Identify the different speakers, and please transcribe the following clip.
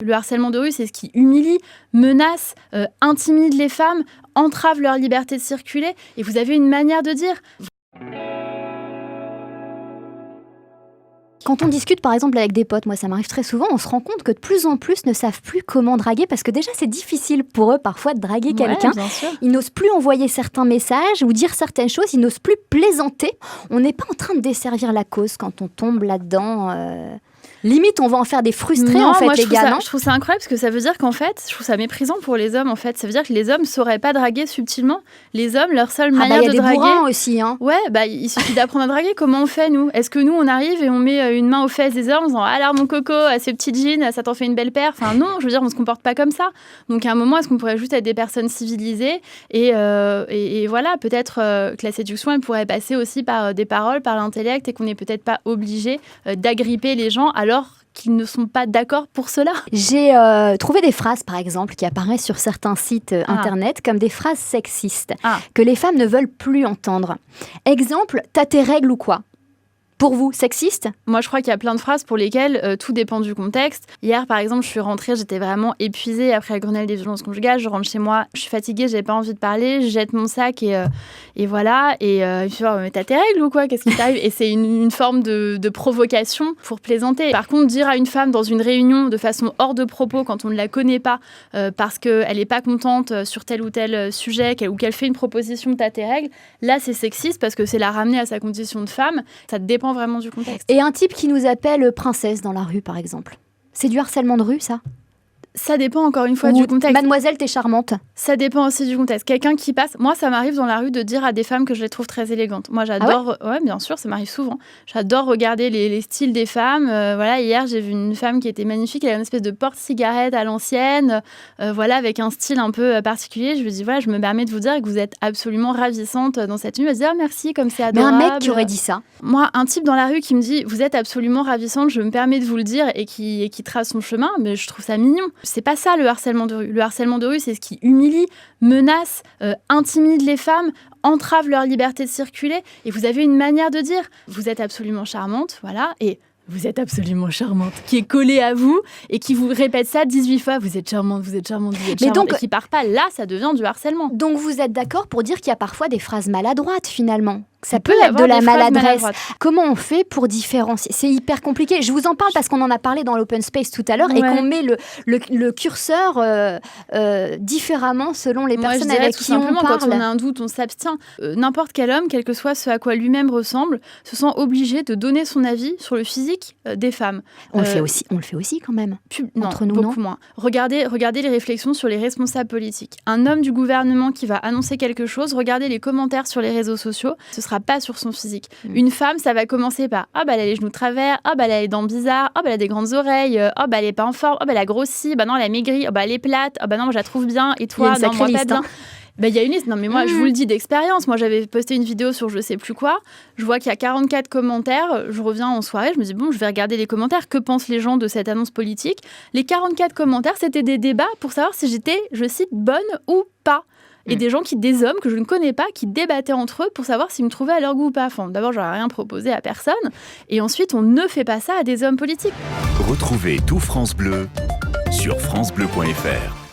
Speaker 1: Le harcèlement de rue, c'est ce qui humilie, menace, intimide les femmes, entrave leur liberté de circuler. Et vous avez une manière de dire.
Speaker 2: Quand on discute par exemple avec des potes, moi ça m'arrive très souvent, on se rend compte que de plus en plus ne savent plus comment draguer parce que déjà c'est difficile pour eux parfois de draguer quelqu'un.
Speaker 1: Bien sûr.
Speaker 2: Ils n'osent plus envoyer certains messages ou dire certaines choses, ils n'osent plus plaisanter. On n'est pas en train de desservir la cause quand on tombe là-dedans. Limite, on va en faire des frustrés,
Speaker 1: non,
Speaker 2: en fait,
Speaker 1: moi,
Speaker 2: les gars, non ?
Speaker 1: Je trouve ça incroyable parce que ça veut dire qu'en fait, je trouve ça méprisant pour les hommes, en fait. Ça veut dire que les hommes ne sauraient pas draguer subtilement. Les hommes, leur seule manière de draguer...
Speaker 2: il y a des bourrins aussi, hein.
Speaker 1: Ouais, il suffit d'apprendre à draguer. Comment on fait, nous ? Est-ce que nous, on arrive et on met une main aux fesses des hommes en disant « Alors, mon coco, ces petites jeans, ça t'en fait une belle paire ?» Enfin, non, je veux dire, on ne se comporte pas comme ça. Donc, à un moment, est-ce qu'on pourrait juste être des personnes civilisées et voilà, peut-être que la séduction, elle pourrait passer aussi par des paroles, par l'intellect et qu'on n'est peut-être pas obligé d'agripper les gens alors qu'ils ne sont pas d'accord pour cela.
Speaker 2: J'ai trouvé des phrases, par exemple, qui apparaissent sur certains sites internet comme des phrases sexistes que les femmes ne veulent plus entendre. Exemple, t'as tes règles ou quoi ? Pour vous, sexiste ?
Speaker 1: Moi, je crois qu'il y a plein de phrases pour lesquelles tout dépend du contexte. Hier, par exemple, je suis rentrée, j'étais vraiment épuisée après le Grenelle des violences conjugales. Je rentre chez moi, je suis fatiguée, j'ai pas envie de parler, je jette mon sac et voilà. Et je me suis dit, mais t'as tes règles ou quoi ? Qu'est-ce qui t'arrive ? Et c'est une forme de provocation pour plaisanter. Par contre, dire à une femme dans une réunion de façon hors de propos, quand on ne la connaît pas, parce qu'elle n'est pas contente sur tel ou tel sujet, ou qu'elle fait une proposition, t'as tes règles, là, c'est sexiste parce que c'est la ramener à sa condition de femme. Ça dépend vraiment du contexte.
Speaker 2: Et un type qui nous appelle princesse dans la rue, par exemple. C'est du harcèlement de rue, ça ?
Speaker 1: Ça dépend encore une fois du contexte.
Speaker 2: Mademoiselle, t'es charmante.
Speaker 1: Ça dépend aussi du contexte. Quelqu'un qui passe... Moi, ça m'arrive dans la rue de dire à des femmes que je les trouve très élégantes. Moi, j'adore... ouais, bien sûr, ça m'arrive souvent. J'adore regarder les styles des femmes. Voilà, hier, j'ai vu une femme qui était magnifique. Elle avait une espèce de porte-cigarette à l'ancienne. Voilà, avec un style un peu particulier. Je lui dis, voilà, je me permets de vous dire que vous êtes absolument ravissante dans cette tenue. Elle me dit, ah, merci, comme c'est adorable.
Speaker 2: Mais un mec qui aurait dit ça.
Speaker 1: Moi, un type dans la rue qui me dit, vous êtes absolument ravissante, je me permets de vous le dire, et qui trace son chemin, mais je trouve ça mignon. C'est pas ça, le harcèlement de rue. Le harcèlement de rue, c'est ce qui humilie, menace, intimide les femmes, entrave leur liberté de circuler. Et vous avez une manière de dire, vous êtes absolument charmante, voilà, et vous êtes absolument charmante, qui est collée à vous et qui vous répète ça 18 fois, vous êtes charmante, vous êtes charmante, vous êtes charmante, donc, et qui part pas, là, ça devient du harcèlement.
Speaker 2: Donc vous êtes d'accord pour dire qu'il y a parfois des phrases maladroites, finalement ? Ça peut être de la maladresse. Comment on fait pour différencier ? C'est hyper compliqué. Je vous en parle parce qu'on en a parlé dans l'open space tout à l'heure et qu'on met le curseur différemment selon les personnes avec qui on parle.
Speaker 1: Quand on a un doute, on s'abstient. N'importe quel homme, quel que soit ce à quoi lui-même ressemble, se sent obligé de donner son avis sur le physique des femmes.
Speaker 2: On le fait aussi quand même. Entre nous,
Speaker 1: beaucoup moins. Regardez les réflexions sur les responsables politiques. Un homme du gouvernement qui va annoncer quelque chose, regardez les commentaires sur les réseaux sociaux. Ce sera pas sur son physique. Une femme, ça va commencer par elle a les genoux de travers, elle a les dents bizarres, elle a des grandes oreilles, elle est pas en forme, elle a grossi, non, elle a maigri, elle est plate, non, moi je la trouve bien, et toi, non, moi pas bien. Il y a une liste. Non, mais moi, je vous le dis d'expérience. Moi, j'avais posté une vidéo sur je sais plus quoi. Je vois qu'il y a 44 commentaires. Je reviens en soirée. Je me dis, bon, je vais regarder les commentaires. Que pensent les gens de cette annonce politique ? Les 44 commentaires, c'était des débats pour savoir si j'étais, je cite, bonne ou pas. Et des hommes que je ne connais pas, qui débattaient entre eux pour savoir s'ils me trouvaient à leur goût ou pas. Enfin, d'abord, j'aurais rien proposé à personne. Et ensuite, on ne fait pas ça à des hommes politiques.
Speaker 3: Retrouvez tout France Bleu sur francebleu.fr.